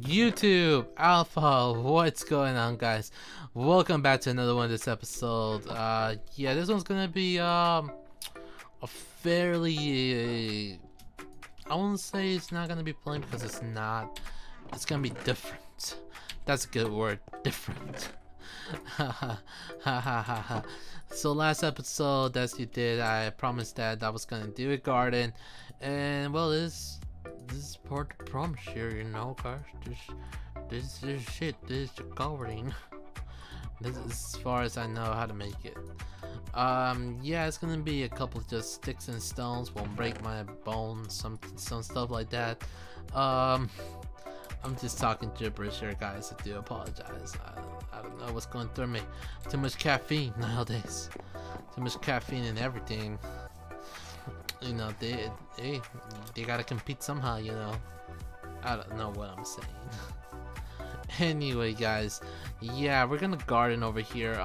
YouTube Alpha, what's going on, guys? Welcome back to another one of this episode. Yeah, this one's gonna be a fairly I won't say it's not gonna be plain because it's not. It's gonna be different. That's a good word, different. So last episode, as you did, I promised that I was gonna do a garden, and well, this is part of the promise here, you know, guys. This shit. This is gardening. This is as far as I know how to make it. Yeah, it's gonna be a couple of just sticks and stones. Won't break my bones. Some stuff like that. I'm just talking gibberish here, guys. I do apologize. I don't know what's going through me. Too much caffeine nowadays. Too much caffeine and everything. You know, they gotta compete somehow, you know. I don't know what I'm saying. Anyway, guys, yeah, we're gonna garden over here.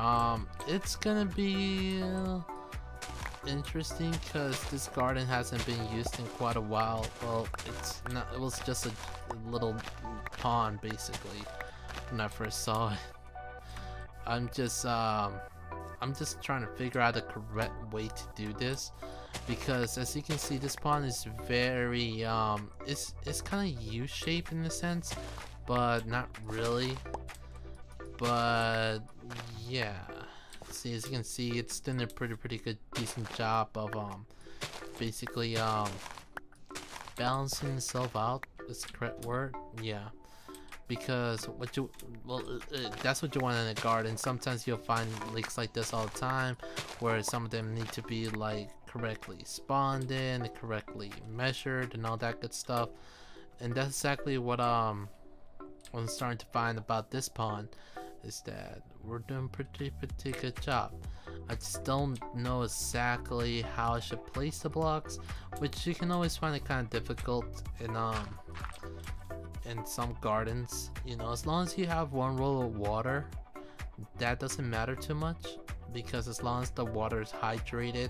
It's gonna be interesting because this garden hasn't been used in quite a while. Well, it's not. It was just a little pond basically when I first saw it. I'm just trying to figure out the correct way to do this, because as you can see, this pond is very it's kind of U-shaped in a sense, but not really. But yeah, see, as you can see, it's done a pretty good decent job of basically balancing itself out. Is the correct word? Yeah. Because that's what you want in a garden. Sometimes you'll find leeks like this all the time, where some of them need to be like correctly spawned in, correctly measured, and all that good stuff. And that's exactly what I'm starting to find about this pond, is that we're doing pretty good job. I just don't know exactly how I should place the blocks, which you can always find it kind of difficult in some gardens. You know, as long as you have one roll of water, that doesn't matter too much, because as long as the water is hydrated,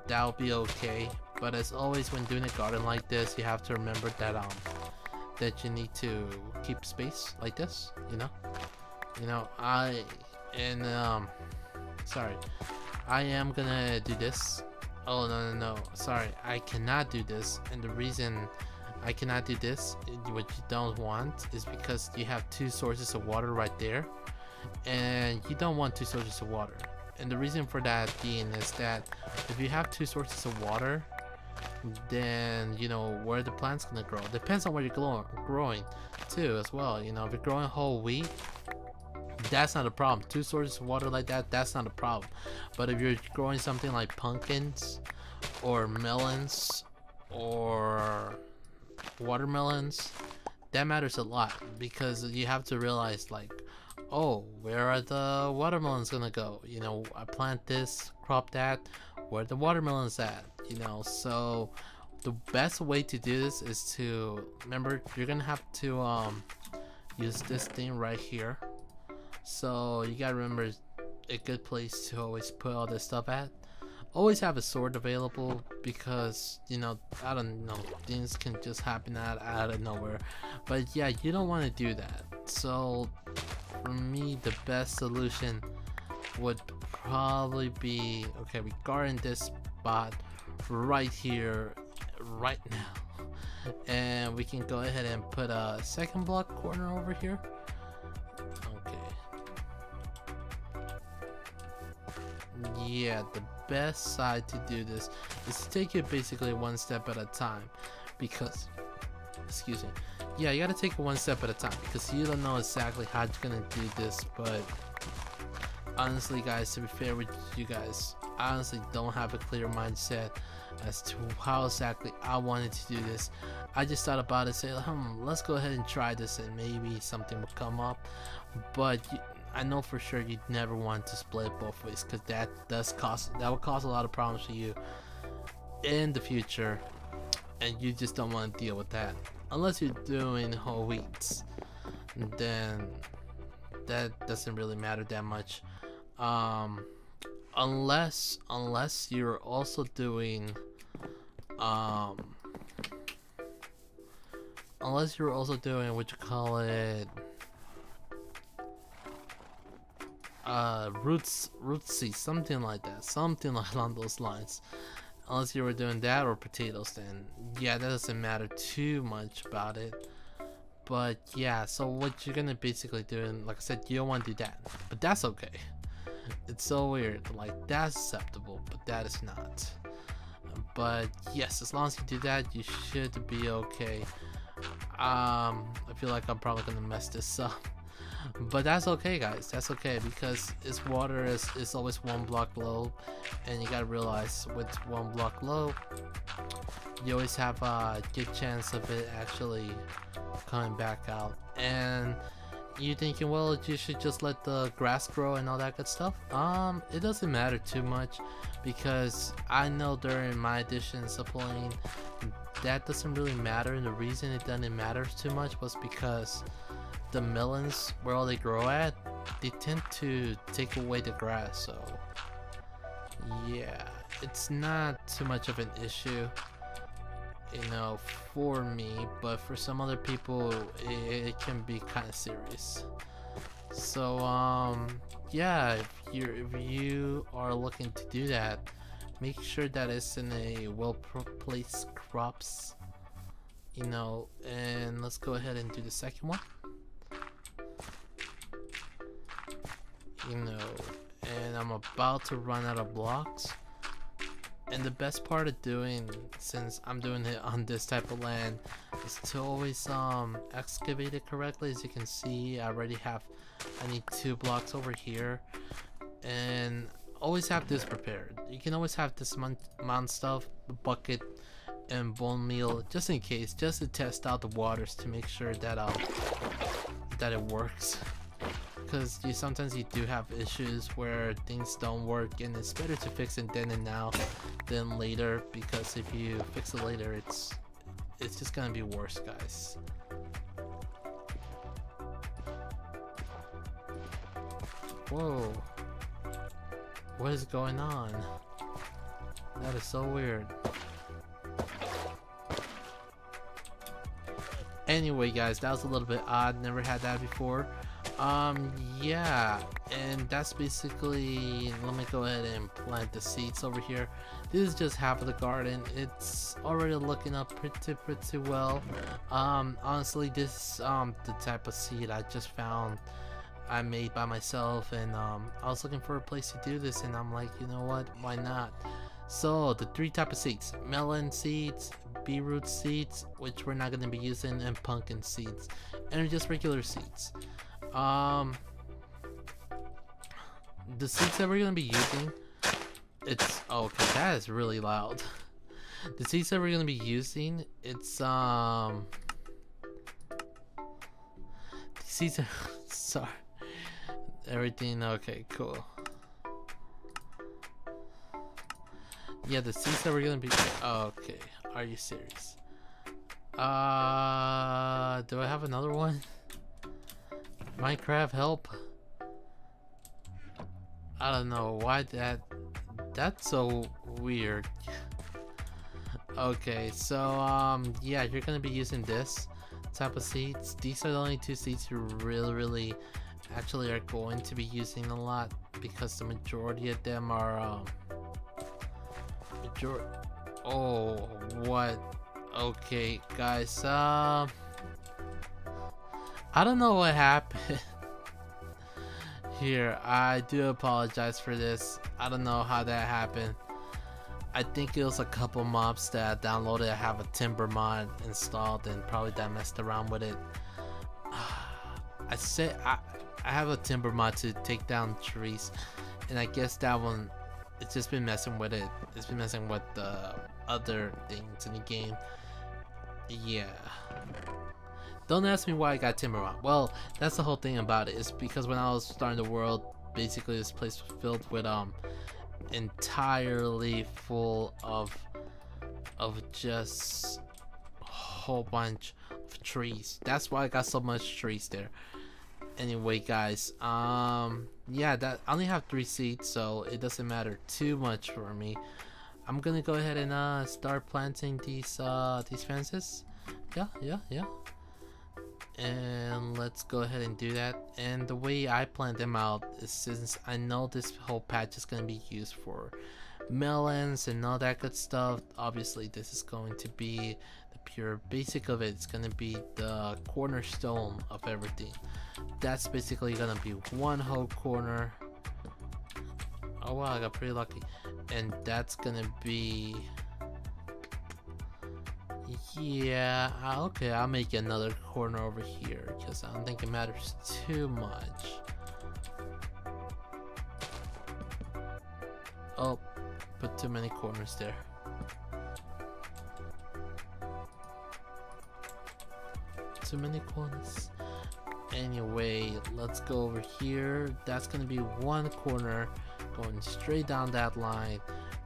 that'll be okay. But as always, when doing a garden like this, you have to remember that that you need to keep space like this, you know. I am gonna do this. Oh, no, sorry, I cannot do this. And the reason I cannot do this, what you don't want, is because you have two sources of water right there, and you don't want two sources of water. And the reason for that being is that if you have two sources of water, then you know where the plant's gonna grow. Depends on where you're growing too as well. You know, if you're growing whole wheat, that's not a problem. Two sources of water like that, that's not a problem. But if you're growing something like pumpkins or melons or watermelons, that matters a lot, because you have to realize, like, oh, where are the watermelons gonna go? You know, I plant this, crop that, where the watermelons at? You know, so the best way to do this is to remember you're gonna have to use this thing right here. So you gotta remember a good place to always put all this stuff at. Always have a sword available, because you know, I don't know, things can just happen out of nowhere. But yeah, you don't want to do that. So for me, the best solution would probably be, okay, we garden this spot right here right now, and we can go ahead and put a second block corner over here. Yeah, the best side to do this is to take it basically one step at a time, because, excuse me, yeah, you gotta take it one step at a time, because you don't know exactly how you're gonna do this. But honestly, guys, to be fair with you guys, I honestly don't have a clear mindset as to how exactly I wanted to do this. I just thought about it, say, let's go ahead and try this, and maybe something will come up. But I know for sure you'd never want to split it both ways, because that will cause a lot of problems for you in the future, and you just don't want to deal with that. Unless you're doing whole wheats, then that doesn't really matter that much. Unless you're also doing unless you're also doing what you call it, root seeds, something like that, something like along those lines. Unless you were doing that or potatoes, then yeah, that doesn't matter too much about it. But yeah, so what you're gonna basically do, and like I said, you don't want to do that, but that's okay. It's so weird, like that's acceptable, but that is not. But yes, as long as you do that, you should be okay. I feel like I'm probably gonna mess this up, but that's okay, guys. That's okay, because it's water is always one block low, and you gotta realize with one block low, you always have a good chance of it actually coming back out. And you thinking, well, you should just let the grass grow and all that good stuff. It doesn't matter too much, because I know during my editions of playing, that doesn't really matter, and the reason it doesn't matter too much was because the melons, where all they grow at, they tend to take away the grass. So yeah, it's not too much of an issue, you know, for me, but for some other people it can be kind of serious. So yeah, if you are looking to do that, make sure that it's in a well placed crops, you know. And let's go ahead and do the second one, you know. And I'm about to run out of blocks. And the best part of doing, since I'm doing it on this type of land, is to always excavate it correctly. As you can see, I need 2 blocks over here, and always have this prepared. You can always have this mount stuff, the bucket and bone meal, just in case, just to test out the waters to make sure that it works. Because sometimes you do have issues where things don't work, and it's better to fix it then and now than later, because if you fix it later, it's just gonna be worse, guys. Whoa, what is going on? That is so weird. Anyway, guys, that was a little bit odd, never had that before. Yeah, and that's basically, let me go ahead and plant the seeds over here. This is just half of the garden. It's already looking up pretty well. Honestly, this the type of seed I just found I made by myself, and I was looking for a place to do this, and I'm like, you know what, why not? So the 3 type of seeds: melon seeds, beetroot seeds, which we're not going to be using, and pumpkin seeds, and just regular seeds. The seeds that we're gonna be using, it's okay, that is really loud. The seeds that we're gonna be using, it's the seeds are sorry, everything okay, cool. Yeah, the seeds that we're gonna be, okay, are you serious? Do I have another one? Minecraft, help. I don't know why that's so weird. Okay, so yeah, you're gonna be using this type of seeds. These are the only 2 seeds you really actually are going to be using a lot, because the majority of them are oh, what? Okay, guys, I don't know what happened here. I do apologize for this. I don't know how that happened. I think it was a couple mobs that I downloaded. I have a timber mod installed, and probably that messed around with it. I have a timber mod to take down trees, and I guess that one, it's just been messing with it. It's been messing with the other things in the game. Yeah. Don't ask me why I got timber mod. Well, that's the whole thing about it. It's because when I was starting the world, basically this place was filled with entirely full of just a whole bunch of trees. That's why I got so much trees there. Anyway, guys, yeah, that I only have 3 seeds, so it doesn't matter too much for me. I'm gonna go ahead and start planting these fences, Yeah. And let's go ahead and do that. And the way I plan them out is, since I know this whole patch is going to be used for melons and all that good stuff, obviously this is going to be the pure basic of it. It's going to be the cornerstone of everything. That's basically going to be one whole corner. Oh wow, I got pretty lucky. And that's going to be, yeah, okay, I'll make another corner over here because I don't think it matters too much. Oh, put too many corners there. Too many corners. Anyway, let's go over here. That's gonna be one corner going straight down that line,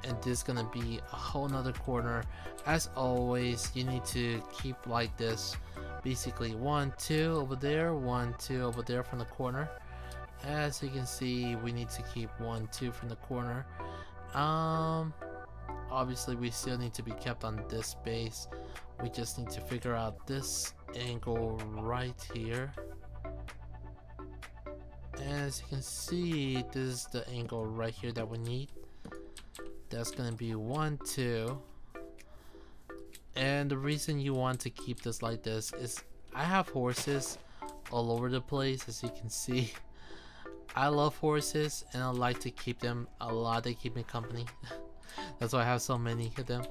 and this is gonna be a whole nother corner. As always, you need to keep like this, basically 1 2 over there, 1 2 over there from the corner. As you can see, we need to keep 1 2 from the corner. Obviously we still need to be kept on this base. We just need to figure out this angle right here. As you can see, this is the angle right here that we need. That's gonna be 1 2. And the reason you want to keep this like this is I have horses all over the place, as you can see. I love horses and I like to keep them a lot. They keep me company. That's why I have so many of them.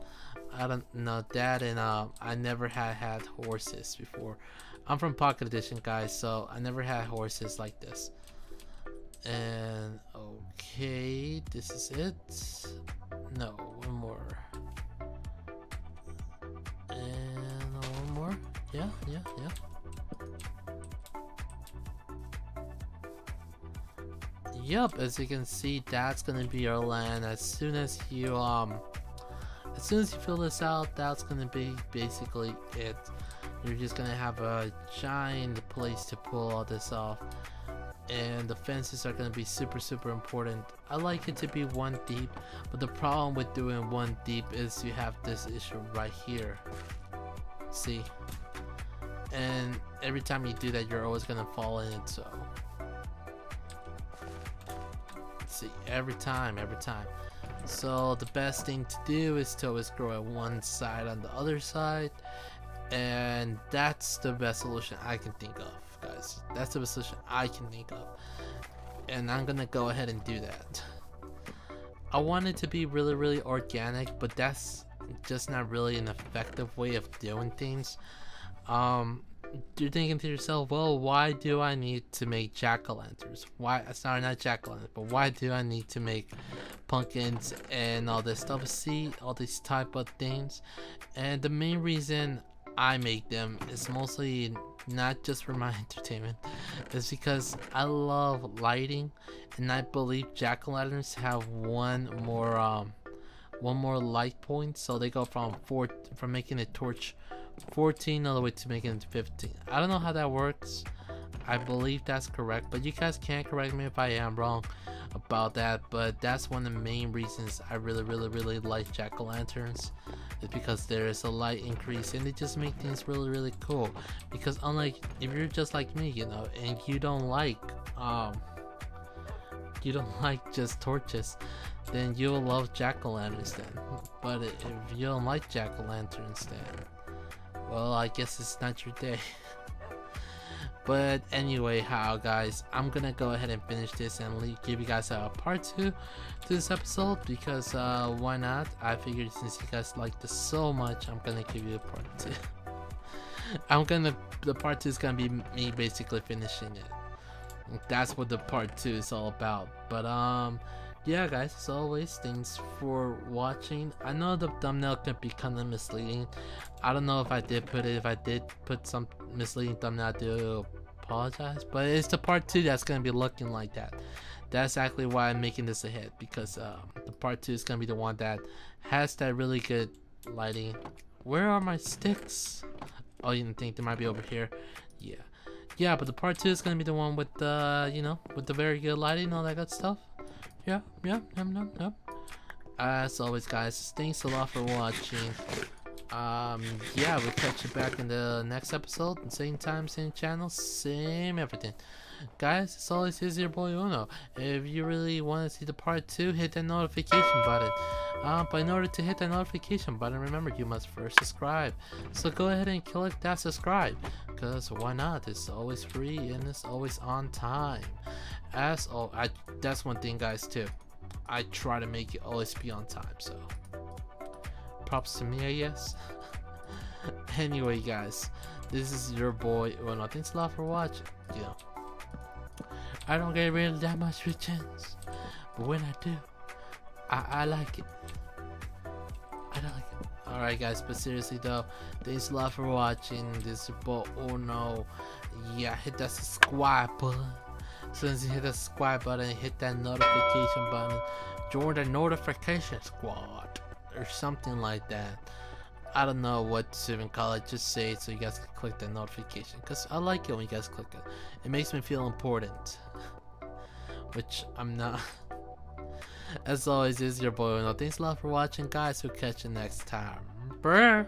I don't know that, and I never had horses before. I'm from Pocket Edition, guys, so I never had horses like this. And okay, this is it. No, one more. And one more. Yeah. Yup, as you can see, that's gonna be your land. As soon as you fill this out, that's gonna be basically it. You're just gonna have a giant place to pull all this off. And the fences are going to be super important. I like it to be 1 deep, but the problem with doing 1 deep is you have this issue right here. See? And every time you do that, you're always going to fall in it. So see, every time. So the best thing to do is to always grow at one side on the other side, and that's the best solution I can think of, guys. That's the best solution I can think of, and I'm gonna go ahead and do that. I want it to be really organic, but that's just not really an effective way of doing things. You're thinking to yourself, well, why do I need to make jack-o'-lanterns? Sorry, not jack-o'-lanterns, but why do I need to make pumpkins and all this stuff? See, all these type of things. And the main reason I make them is mostly not just for my entertainment. It's because I love lighting, and I believe jack-o'-lanterns have one more light point, so they go from making a torch 14 all the way to making it 15. I don't know how that works. I believe that's correct, but you guys can't correct me if I am wrong about that. But that's one of the main reasons I really like jack-o'-lanterns, is because there is a light increase and they just make things really cool. Because unlike if you're just like me, you know, and you don't like just torches, then you'll love jack-o'-lanterns then. But if you don't like jack-o'-lanterns, then, well, I guess it's not your day. But anyway, guys, I'm gonna go ahead and finish this and give you guys a part 2 to this episode, because why not? I figured since you guys like this so much, I'm gonna give you a part 2. The part 2 is gonna be me basically finishing it. That's what the part 2 is all about. But yeah, guys, as always, thanks for watching. I know the thumbnail can be kind of misleading. I don't know if I did put some misleading thumbnail, I do apologize, but it's the part 2 that's gonna be looking like that. That's exactly why I'm making this a hit, because the part 2 is gonna be the one that has that really good lighting. Where are my sticks? Oh, you didn't think they might be over here? Yeah, but the part 2 is gonna be the one with the, you know, with the very good lighting and all that good stuff. Yep. As always, guys, thanks a lot for watching. Yeah, we'll catch you back in the next episode. Same time, same channel, same everything. Guys, as always, is your boy Uno. If you really want to see the part 2, hit that notification button. But in order to hit that notification button, remember you must first subscribe. So go ahead and click that subscribe, because why not? It's always free and it's always on time. That's one thing, guys, too. I try to make it always be on time, so props to me, I guess. Anyway, guys, this is your boy Uno. Thanks a lot for watching. You know, I don't get really that much returns, but when I do, I like it. I like it. Alright, guys, but seriously though, thanks a lot for watching. This is your boy Uno. Yeah, hit that subscribe button. As soon as you hit the subscribe button, hit that notification button. Join the notification squad or something like that. I don't know what to even call it. Just say it so you guys can click that notification, because I like it when you guys click it. It makes me feel important, which I'm not. As always, this is your boy Uno. Thanks a lot for watching, guys. We'll catch you next time. Brr.